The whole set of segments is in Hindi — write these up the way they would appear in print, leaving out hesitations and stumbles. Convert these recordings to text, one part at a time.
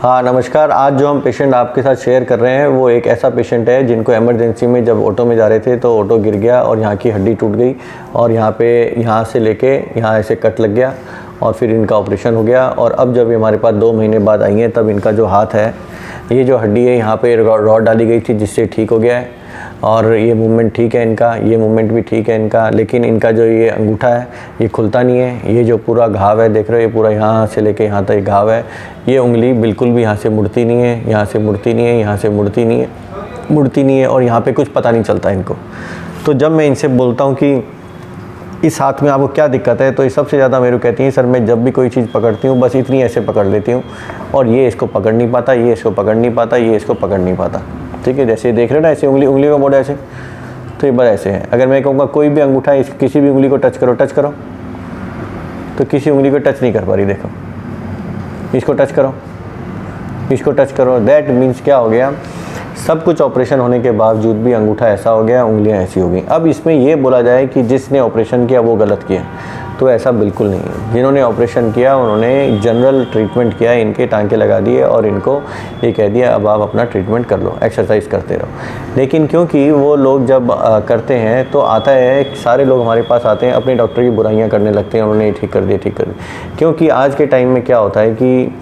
हाँ नमस्कार। आज जो हम पेशेंट आपके साथ शेयर कर रहे हैं वो एक ऐसा पेशेंट है जिनको इमरजेंसी में जब ऑटो में जा रहे थे तो ऑटो गिर गया और यहाँ की हड्डी टूट गई और यहाँ से लेके यहाँ ऐसे कट लग गया और फिर इनका ऑपरेशन हो गया। और अब जब ये हमारे पास 2 महीने बाद आई हैं तब इनका जो हाथ है, ये जो हड्डी है यहाँ पे रॉड डाली गई थी जिससे ठीक हो गया है और ये मूवमेंट ठीक है इनका, ये मूवमेंट भी ठीक है इनका। लेकिन इनका जो ये अंगूठा है ये खुलता नहीं है। ये जो पूरा घाव है देख रहे हो, ये पूरा यहाँ से लेके यहाँ तक घाव है। ये उंगली बिल्कुल भी यहाँ से मुड़ती नहीं है, यहाँ से मुड़ती नहीं है, यहाँ से मुड़ती नहीं है और यहाँ पे कुछ पता नहीं चलता इनको। तो जब मैं इनसे बोलता हूँ कि इस हाथ में आपको क्या दिक्कत है, तो ये सबसे ज़्यादा मेरे को कहती हैं सर मैं जब भी कोई चीज़ पकड़ती हूँ बस इतनी ऐसे पकड़ लेती हूँ और ये इसको पकड़ नहीं पाता, ये इसको पकड़ नहीं पाता, ये इसको पकड़ नहीं पाता। ठीक है, जैसे देख रहे हो ना ऐसे उंगली का मोड़ ऐसे, तो ये बस ऐसे है। अगर मैं कहूँगा कोई भी अंगूठा किसी भी उंगली को टच करो तो किसी उंगली को टच नहीं कर पा रही। देखो इसको टच करो, दैट मीन्स क्या हो गया, सब कुछ ऑपरेशन होने के बावजूद भी अंगूठा ऐसा हो गया, उंगलियां ऐसी हो गई। अब इसमें ये बोला जाए कि जिसने ऑपरेशन किया वो गलत किया, तो ऐसा बिल्कुल नहीं है। जिन्होंने ऑपरेशन किया उन्होंने जनरल ट्रीटमेंट किया, इनके टांके लगा दिए और इनको ये कह दिया अब आप अपना ट्रीटमेंट कर लो, एक्सरसाइज करते रहो। लेकिन क्योंकि वो लोग जब करते हैं तो आता है, सारे लोग हमारे पास आते हैं अपने डॉक्टर की बुराइयाँ करने लगते हैं, उन्होंने ठीक कर दिया। क्योंकि आज के टाइम में क्या होता है कि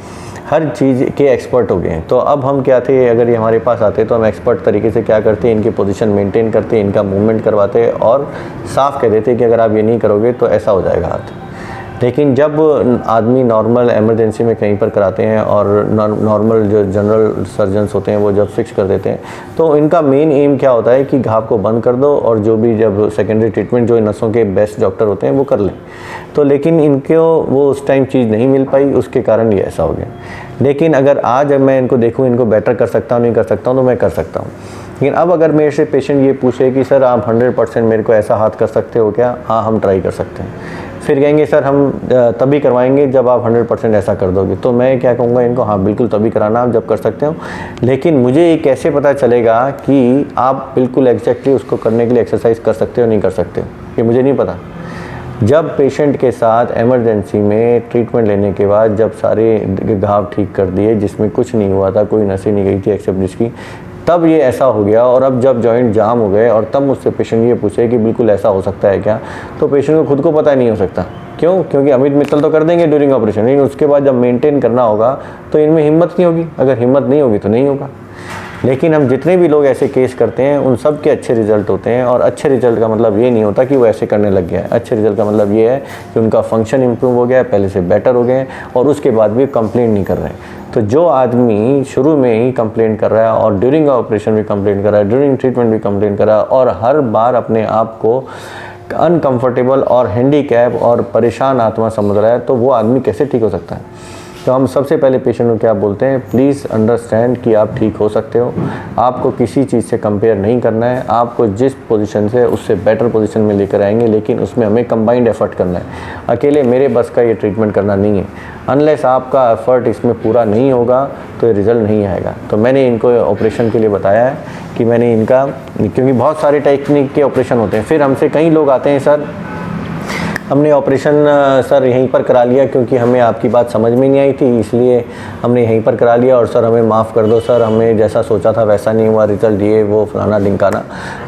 हर चीज़ के एक्सपर्ट हो गए हैं। तो अब हम क्या थे, अगर ये हमारे पास आते तो हम एक्सपर्ट तरीके से क्या करते हैं, इनकी पोजीशन मेंटेन करते, इनका मूवमेंट करवाते और साफ कह देते कि अगर आप ये नहीं करोगे तो ऐसा हो जाएगा हाथ। लेकिन जब आदमी नॉर्मल इमरजेंसी में कहीं पर कराते हैं और नॉर्मल जो जनरल सर्जन्स होते हैं वो जब फिक्स कर देते हैं तो इनका मेन एम क्या होता है कि घाव को बंद कर दो और जो भी जब सेकेंडरी ट्रीटमेंट जो नसों के बेस्ट डॉक्टर होते हैं वो कर लें। तो लेकिन इनको वो उस टाइम चीज़ नहीं मिल पाई, उसके कारण ये ऐसा हो गया। लेकिन अगर आज मैं इनको देखूँ, इनको बेटर कर सकता हूँ नहीं कर सकता हूँ, तो मैं कर सकता हूँ। लेकिन अब अगर मेरे से पेशेंट ये पूछे कि सर आप 100% मेरे को ऐसा हाथ कर सकते हो क्या, हाँ हम ट्राई कर सकते हैं। फिर कहेंगे सर हम तभी करवाएंगे जब आप 100% ऐसा कर दोगे, तो मैं क्या कहूँगा इनको, हाँ बिल्कुल तभी कराना आप जब कर सकते हो। लेकिन मुझे ये कैसे पता चलेगा कि आप बिल्कुल एग्जैक्टली उसको करने के लिए एक्सरसाइज कर सकते हो नहीं कर सकते हो, ये मुझे नहीं पता। जब पेशेंट के साथ इमरजेंसी में ट्रीटमेंट लेने के बाद जब सारे घाव ठीक कर दिए जिसमें कुछ नहीं हुआ था, कोई नसें नहीं गई थी एक्सेप्ट जिसकी, तब ये ऐसा हो गया। और अब जब जॉइंट जाम हो गए और तब मुझसे पेशेंट ये पूछे कि बिल्कुल ऐसा हो सकता है क्या, तो पेशेंट को खुद को पता नहीं हो सकता। क्यों? क्योंकि अमित मित्तल तो कर देंगे ड्यूरिंग ऑपरेशन, लेकिन उसके बाद जब मेंटेन करना होगा तो इनमें हिम्मत नहीं होगी। अगर हिम्मत नहीं होगी तो नहीं होगा। लेकिन हम जितने भी लोग ऐसे केस करते हैं उन सब के अच्छे रिजल्ट होते हैं। और अच्छे रिजल्ट का मतलब ये नहीं होता कि वो ऐसे करने लग गया है। अच्छे रिजल्ट का मतलब ये है कि उनका फंक्शन इंप्रूव हो गया है, पहले से बेटर हो गए हैं और उसके बाद भी कंप्लेंट नहीं कर रहे हैं। तो जो आदमी शुरू में ही कंप्लेंट कर रहा है और ड्यूरिंग ऑपरेशन भी कंप्लेंट कर रहा है, ड्यूरिंग ट्रीटमेंट भी कंप्लेंट कर रहा है और हर बार अपने आप को अनकंफर्टेबल और हैंडीकैप और परेशान आत्मा समझ रहा है, तो वो आदमी कैसे ठीक हो सकता है। तो हम सबसे पहले पेशेंट को क्या बोलते हैं, प्लीज़ अंडरस्टैंड कि आप ठीक हो सकते हो। आपको किसी चीज़ से कंपेयर नहीं करना है, आपको जिस पोजीशन से उससे बेटर पोजीशन में लेकर आएंगे, लेकिन उसमें हमें कंबाइंड एफर्ट करना है। अकेले मेरे बस का ये ट्रीटमेंट करना नहीं है। अनलेस आपका एफर्ट इसमें पूरा नहीं होगा तो ये रिज़ल्ट नहीं आएगा। तो मैंने इनको ऑपरेशन के लिए बताया है कि मैंने इनका, क्योंकि बहुत सारे टेक्निक के ऑपरेशन होते हैं। फिर हमसे कई लोग आते हैं, सर हमने ऑपरेशन सर यहीं पर करा लिया क्योंकि हमें आपकी बात समझ में नहीं आई थी, इसलिए हमने यहीं पर करा लिया और सर हमें माफ़ कर दो सर, हमें जैसा सोचा था वैसा नहीं हुआ, रिजल्ट ये वो फलाना ढिमकाना।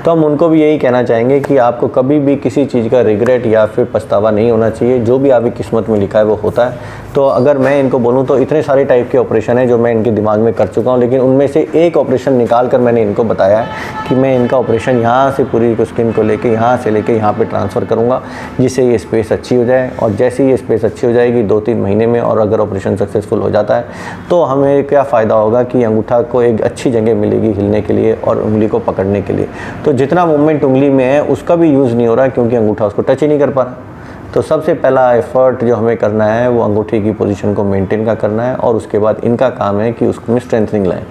तो हम उनको भी यही कहना चाहेंगे कि आपको कभी भी किसी चीज़ का रिग्रेट या फिर पछतावा नहीं होना चाहिए। जो भी आपकी किस्मत में लिखा है वो होता है। तो अगर मैं इनको बोलूँ तो इतने सारे टाइप के ऑपरेशन हैं जो मैं इनके दिमाग में कर चुका हूँ, लेकिन उनमें से एक ऑपरेशन निकाल कर मैंने इनको बताया है कि मैं इनका ऑपरेशन यहाँ से पूरी स्किन को लेके यहाँ से लेके यहाँ पे ट्रांसफ़र करूँगा, जिससे ये स्पेस अच्छी हो जाए। और जैसे ही ये स्पेस अच्छी हो जाएगी 2-3 महीने में, और अगर ऑपरेशन सक्सेसफुल हो जाता है तो हमें क्या फ़ायदा होगा कि अंगूठा को एक अच्छी जगह मिलेगी हिलने के लिए और उंगली को पकड़ने के लिए। तो जितना मूवमेंट उंगली में है उसका भी यूज़ नहीं हो रहा क्योंकि अंगूठा उसको टच ही नहीं कर पा रहा। तो सबसे पहला एफ़र्ट जो हमें करना है वो अंगूठी की पोजीशन को मेंटेन का करना है और उसके बाद इनका काम है कि उसमें स्ट्रेंथनिंग लाएं।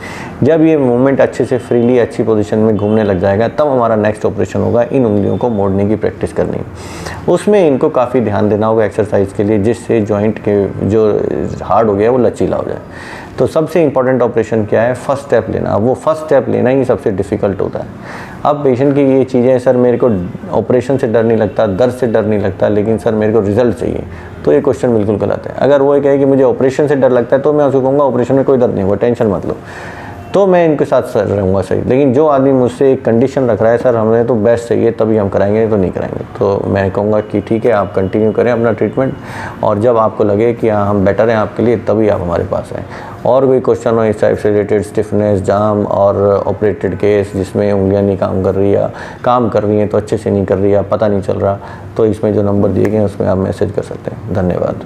जब ये मूवमेंट अच्छे से फ्रीली अच्छी पोजीशन में घूमने लग जाएगा तब हमारा नेक्स्ट ऑपरेशन होगा इन उंगलियों को मोड़ने की प्रैक्टिस करनी है। उसमें इनको काफ़ी ध्यान देना होगा एक्सरसाइज के लिए, जिससे जॉइंट के जो हार्ड हो गया वो लचीला हो जाए। तो सबसे इंपॉर्टेंट ऑपरेशन क्या है, फर्स्ट स्टेप लेना। वो फर्स्ट स्टेप लेना ही सबसे डिफ़िकल्ट होता है। अब पेशेंट की ये चीज़ें, सर मेरे को ऑपरेशन से डर नहीं लगता, दर्द से डर नहीं लगता, लेकिन सर मेरे को रिजल्ट चाहिए, तो ये क्वेश्चन बिल्कुल गलत है। अगर वो ये कहे कि मुझे ऑपरेशन से डर लगता है तो मैं उसको कहूँगा ऑपरेशन में कोई दर्द नहीं होगा, टेंशन मत लो, तो मैं इनके साथ सर रहूँगा सही। लेकिन जो आदमी मुझसे एक कंडीशन रख रहा है, सर हमें तो बेस्ट चाहिए तभी हम कराएंगे, नहीं तो नहीं कराएंगे, तो मैं कहूँगा कि ठीक है, आप कंटिन्यू करें अपना ट्रीटमेंट, और जब आपको लगे कि हाँ हम बेटर हैं आपके लिए, तभी आप हमारे पास आएँ। और कोई क्वेश्चन हो इस टाइप से रिलेटेड, स्टिफनेस, जाम और ऑपरेटेड केस जिसमें उंगलियाँ नहीं काम कर रही, या काम कर रही हैं तो अच्छे से नहीं कर रही, या पता नहीं चल रहा, तो इसमें जो नंबर दिए गए हैं उसमें आप मैसेज कर सकते हैं। धन्यवाद।